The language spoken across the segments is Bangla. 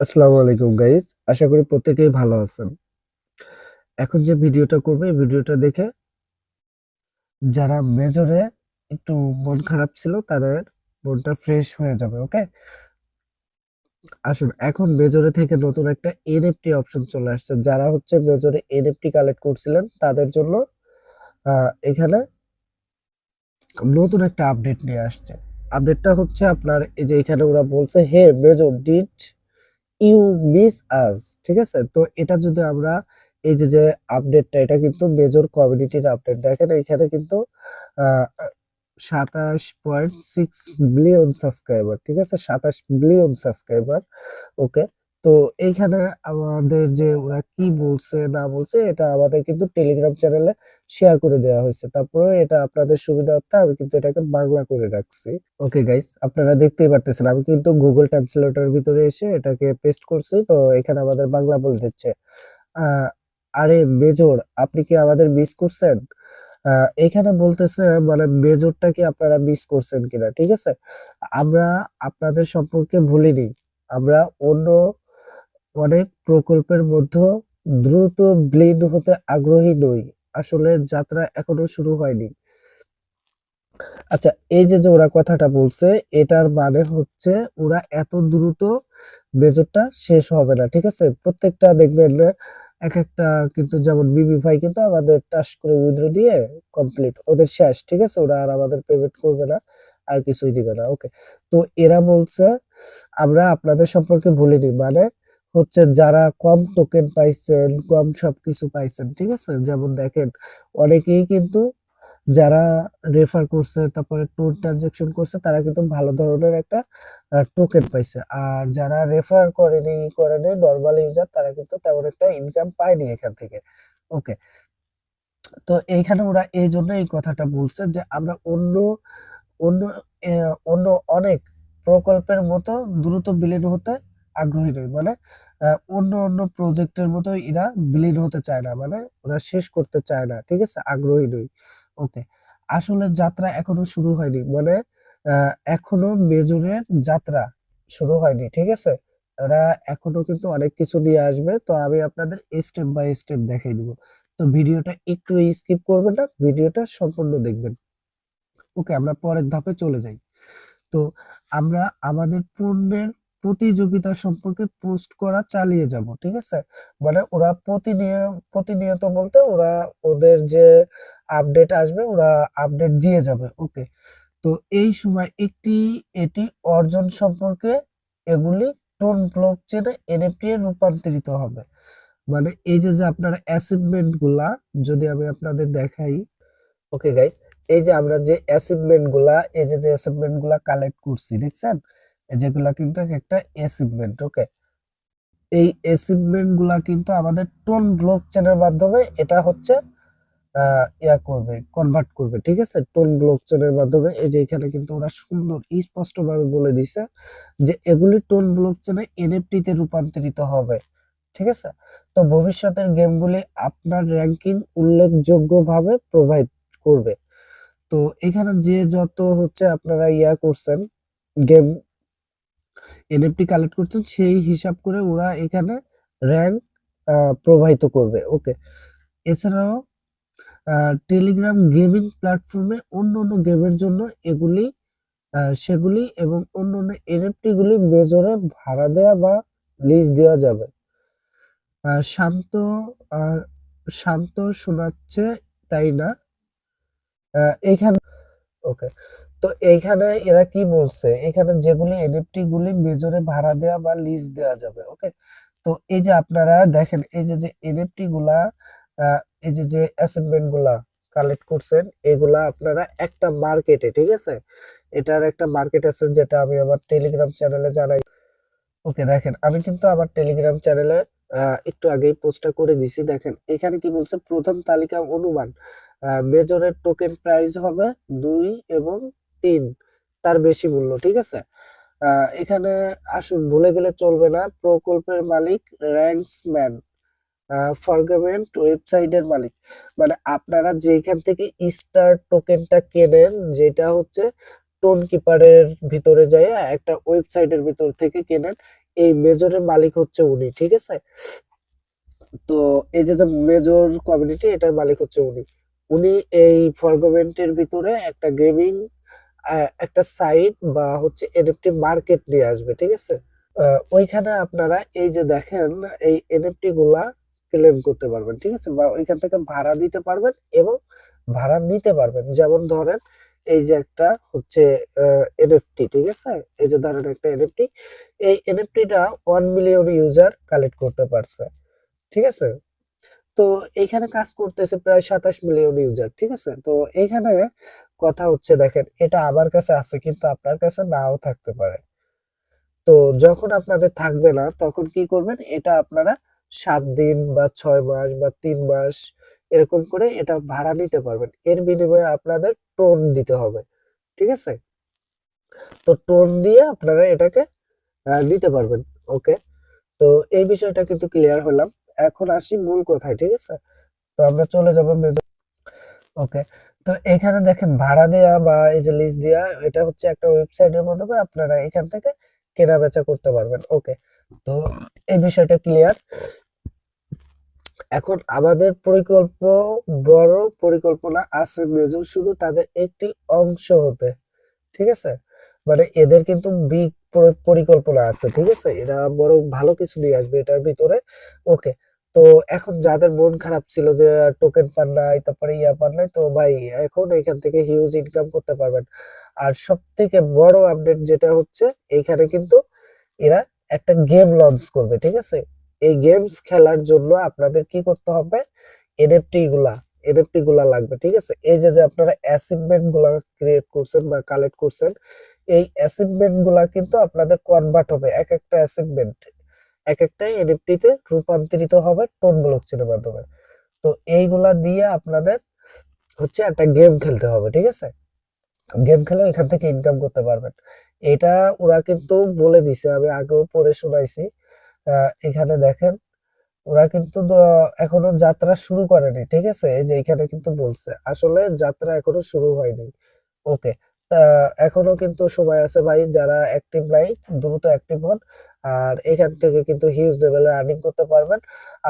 আসসালামু আলাইকুম গাইস, আশা করি প্রত্যেকেই ভালো আছেন। এখন যে ভিডিওটা করবে এই ভিডিওটা দেখে যারা মেজরে একটু মন খারাপ ছিল তাদের মনটা ফ্রেশ হয়ে যাবে। ওকে, আসুন এখন মেজরে থেকে নতুন একটা এনএফটি অপশন চলে আসছে। যারা হচ্ছে মেজরে এনএফটি কালেক্ট করছিলেন তাদের জন্য এখানে নতুন একটা আপডেট নিয়ে আসছে। আপডেটটা হচ্ছে আপনার এই যে এখানে ওরা বলছে, হে মেজর ডিড ইউ মিস আস। ঠিক আছে, তো এটা যদি আমরা এই যে যে আপডেটটা, এটা কিন্তু মেজর কমিউনিটির আপডেট। দেখেন এখানে কিন্তু 27.6 বিলিয়ন সাবস্ক্রাইবার। ঠিক আছে, 27 বিলিয়ন সাবস্ক্রাইবার। ওকে, তো এইখানে আমাদের যে ওরা কি বলছে না বলছে এটা আমাদের কিন্তু টেলিগ্রাম চ্যানেলে শেয়ার করে দেওয়া হয়েছে। তারপরে এটা আপনাদের সুবিধার্থে আমি কিন্তু এটাকে বাংলা করে রাখছি। ওকে গাইস, আপনারা দেখতেই পারতেছেন আমি কিন্তু গুগল ট্রান্সলেটর ভিতরে এসে এটাকে পেস্ট করছি। তো এখানে আমাদের বাংলা বলে দিচ্ছে, আহ, আরে মেজর আপনি কি আমাদের মিস করছেন? এখানে বলতেছে মানে মেজরটা কি আপনারা মিস করছেন কিনা। ঠিক আছে, আমরা আপনাদের সম্পর্কে ভুলিনি। আমরা অন্য অনেক প্রকল্পের মধ্যে দ্রুত ব্লিড হতে আগ্রহী নই। আসলে যাত্রা এখনো শুরু হয়নি। আচ্ছা, এই যে যে ওরা কথাটা বলছে এটার মানে হচ্ছে ওরা এত দ্রুত মেজরটা শেষ হবে না। ঠিক আছে, প্রত্যেকটা দেখবেন না এক একটা কিন্তু, যেমন বিবিফাই কিন্তু আমাদের টাস করে উইথড্র দিয়ে কমপ্লিট ওদের শেষ। ঠিক আছে, ওরা আর আমাদের পেমেন্ট করবে না, আর কিছুই দিবে না। ওকে, তো এরা বলছে আমরা আপনাদের সম্পর্কে ভুলিনি, মানে হচ্ছে যারা কম টোকেন পাইছেন, কম সবকিছু পাইছেন। ঠিক আছে, যেমন দেখেন অনেকেই কিন্তু যারা রেফার করছে তারপরে টোন ট্রানজাকশন করছে তারা কিন্তু ভালো ধরনের একটা টোকেন পাইছে। আর যারা রেফার করেনি নরমাল ইউজার তারা কিন্তু তেমন একটা ইনকাম পায়নি এখান থেকে। ওকে, তো এইখানে ওরা এই জন্য এই কথাটা বলছে যে আমরা অন্য অন্য অন্য অনেক প্রকল্পের মতো দ্রুত বিলীন হতে আগ্রহী নই। মানে অন্য অন্য প্রজেক্টের মতো এরা বিলীন হতে চায় না, মানে ওরা শেষ করতে চায় না। ঠিক আছে, আগ্রহী নই। ওকে, আসলে যাত্রা এখনো শুরু হয়নি, মানে এখনো মেজরের যাত্রা শুরু হয়নি। ঠিক আছে, ওরা এখনো কিন্তু অনেক কিছু নিয়ে আসবে। তো আমি আপনাদের স্টেপ বাই স্টেপ দেখাই দিব। তো ভিডিওটা একটু স্কিপ করবেন না, ভিডিওটা সম্পূর্ণ দেখবেন। ওকে, আমরা পরের ধাপে চলে যাই। তো আমরা আমাদের পণ্যের প্রতিযোগিতা সম্পর্কে পোস্ট করা চালিয়ে যাব। ঠিক আছে, মানে ওরা প্রতিনিয়ত বলতে ওরা ওদের যে আপডেট আসবে ওরা আপডেট দিয়ে যাবে। ওকে, তো এই সময় এটি অর্জন সম্পর্কে এগুলি টোন ব্লকচেনে এনএফটি এ রূপান্তরিত হবে। মানে এই যে যে আপনার অ্যাচিভমেন্ট গুলা যদি আমি আপনাদের দেখাই। ওকে গাইস, এই যে আমরা যে অ্যাচিভমেন্ট গুলা, এই যে যে অ্যাচিভমেন্ট গুলা কালেক্ট করছি দেখছেন, যেগুলা কিন্তু একটা অ্যাচিভমেন্ট। ওকে, এই অ্যাচিভমেন্ট গুলা কিন্তু আমাদের টোন ব্লক চেনের মাধ্যমে এটা হচ্ছে কনভার্ট করবে। ঠিক আছে, টোন ব্লক চেনের মাধ্যমে এই যে এখানে কিন্তু ওরা সুন্দর স্পষ্ট ভাবে বলে দিছে যে এগুলি টোন ব্লক চেনে এনএফটি তে রূপান্তরিত হবে। ঠিক আছে, তো ভবিষ্যতের গেমগুলি আপনার র্যাঙ্কিং উল্লেখযোগ্যভাবে প্রোভাইড করবে। তো এখানে যে যত হচ্ছে আপনারা করছেন, গেম এনএফটি কালেক্ট করছেন সেই হিসাব করে ওরা এখানে র্যাঙ্ক প্রবাহিত করবে। ওকে, এছাড়াও টেলিগ্রাম গেমিং প্ল্যাটফর্মে অন্য অন্য গেমের জন্য এগুলি সেগুলি এবং অন্য অন্য এনএফটি গুলি মেজরে ভাড়া দেওয়া বা লিজ দেওয়া যাবে। শান্ত আর শান্ত শোনাচ্ছে, তাই না? এখানে ওকে, তো এইখানে এরা কি বলছে, এখানে যেগুলি এনএফটি গুলি মেজরে ভাড়া দেওয়া বা লিজ দেওয়া যাবে। ওকে, তো এই যে আপনারা দেখেন এই যে যে এনএফটি গুলা, এই যে যে অ্যাসাইনমেন্ট গুলা কালেক্ট করছেন এগুলা আপনারা একটা মার্কেটে, ঠিক আছে, এটার একটা মার্কেট আছে যেটা আমি আমার টেলিগ্রাম চ্যানেলে জানাই। ওকে, দেখেন আমি কিন্তু আমার টেলিগ্রাম চ্যানেলে একটু আগেই পোস্টটা করে দিছি। দেখেন এখানে কি বলছে, প্রথম তালিকা অনুমান মেজরের টোকেন প্রাইস হবে 2 এবং 3 তার বেশি মূল্য। ঠিক আছে, এখানে আসুন ভুলে গেলে চলবে না, প্রকল্পের মালিক র্যাঙ্কসম্যান ফরগমেন্ট ওয়েবসাইটের মালিক। মানে আপনারা যেখান থেকে স্টার টোকেনটা কেনেন, যেটা হচ্ছে টোন কিপারের ভিতরে যায় একটা ওয়েবসাইটের ভিতর থেকে কেনেন, এই মেজরের মালিক হচ্ছে উনি, ঠিক আছে। তো এই যে যে মেজর কমিউনিটি, এটার মালিক হচ্ছে উনি। উনি এই ফরগমেন্টের ভিতরে একটা গেমিং একটা সাইট বা হচ্ছে এনএফটি মার্কেট নিয়ে আসবে, ঠিক আছে। ওইখানে আপনারা এই যে দেখেন এই এনএফটি গুলা ক্লেম করতে পারবেন, ঠিক আছে, বা ওইখান থেকে ভাড়া দিতে পারবেন এবং ভাড়া নিতে পারবেন। যেমন ধরেন এই যে একটা হচ্ছে এনএফটি, ঠিক আছে, এই যে ধরেন একটা এনএফটি, এই এনএফটিটা 1 মিলিয়ন ইউজার কালেক্ট করতে পারছে, ঠিক আছে। তো এইখানে কাজ করতেছে প্রায় 27 মিলিয়ন ইউজার, ঠিক আছে। তো এইখানে কথা হচ্ছে দেখেন, এটা আমার কাছে আছে কিন্তু আপনার কাছে নাও থাকতে পারে। তো যখন আপনাদের থাকবে না তখন কি করবেন, এটা আপনারা 7 দিন বা 6 মাস বা 3 মাস এরকম করে এটা ভাড়া নিতে পারবেন। এর বিনিময়ে আপনাদের টোন দিতে হবে, ঠিক আছে। তো টোন দিয়ে আপনারা এটাকে নিতে পারবেন। ওকে, তো এই বিষয়টা কিন্তু ক্লিয়ার হলাম। এখন আসি মূল কথায়, ঠিক আছে। তো আমরা চলে যাবো ওকে। তো এখানে দেখেন ভাড়া দেয়া বা এই যে লিজ দেয়া, এটা হচ্ছে একটা ওয়েবসাইটের মাধ্যমে আপনারা এখান থেকে কেনা বেচা করতে পারবেন। ওকে, তো এই বিষয়টা ক্লিয়ার। এখন আমাদের বড় পরিকল্পনা আছে মেজর শুধু তাদের একটি অংশ হতে, ঠিক আছে। মানে এদের কিন্তু বিগ পরিকল্পনা আছে, ঠিক আছে, এরা বড় ভালো কিছু নিয়ে আসবে এটার ভিতরে। ওকে, তো এখন যাদের মন খারাপ ছিল যে টোকেন পান নাই, তারপরে ইয়া পান নাই, তো ভাই এখন এখান থেকে হিউজ ইনকাম করতে পারবেন। আর সব থেকে বড় আপডেট যেটা হচ্ছে, এইখানে কিন্তু এরা একটা গেম লঞ্চ করবে, ঠিক আছে। এই গেমস খেলার জন্য আপনাদের কি করতে হবে, এনএফটি গুলা লাগবে, ঠিক আছে। এই যে যে আপনারা অ্যাচিভমেন্ট গুলা ক্রিয়েট করছেন বা কালেক্ট করছেন, এই অ্যাচিভমেন্ট গুলা কিন্তু আপনাদের কনভার্ট হবে, এক একটা অ্যাচিভমেন্ট এক একটা এনএফটি তে রূপান্তরিত হবে টোন ব্লকচেনের মাধ্যমে। তো এইগুলা দিয়ে আপনাদের হচ্ছে একটা গেম খেলতে হবে, ঠিক আছে। গেম খেলে এখান থেকে ইনকাম করতে পারবেন। এটা ওরা কিন্তু বলে দিছে, আমি আগেও পড়ে শোনাইছি। এখানে দেখেন ওরা কিন্তু এখনো যাত্রা শুরু করেনি, ঠিক আছে। এই যে এখানে কিন্তু বলছে আসলে যাত্রা এখনো শুরু হয়নি। ওকে, তা এখনো কিন্তু সময় আছে ভাই, যারা অ্যাক্টিভ নাই দ্রুত অ্যাক্টিভ হন। আর এখান থেকে কিন্তু হিউজ লেভেলে আর্নিং করতে পারবেন।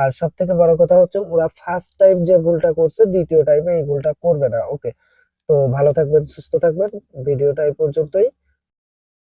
আর সব থেকে বড় কথা হচ্ছে ওরা ফার্স্ট টাইম যে ভুলটা করছে দ্বিতীয় টাইমে এই ভুলটা করবে না। ওকে, তো ভালো থাকবেন, সুস্থ থাকবেন। ভিডিওটা এই পর্যন্তই।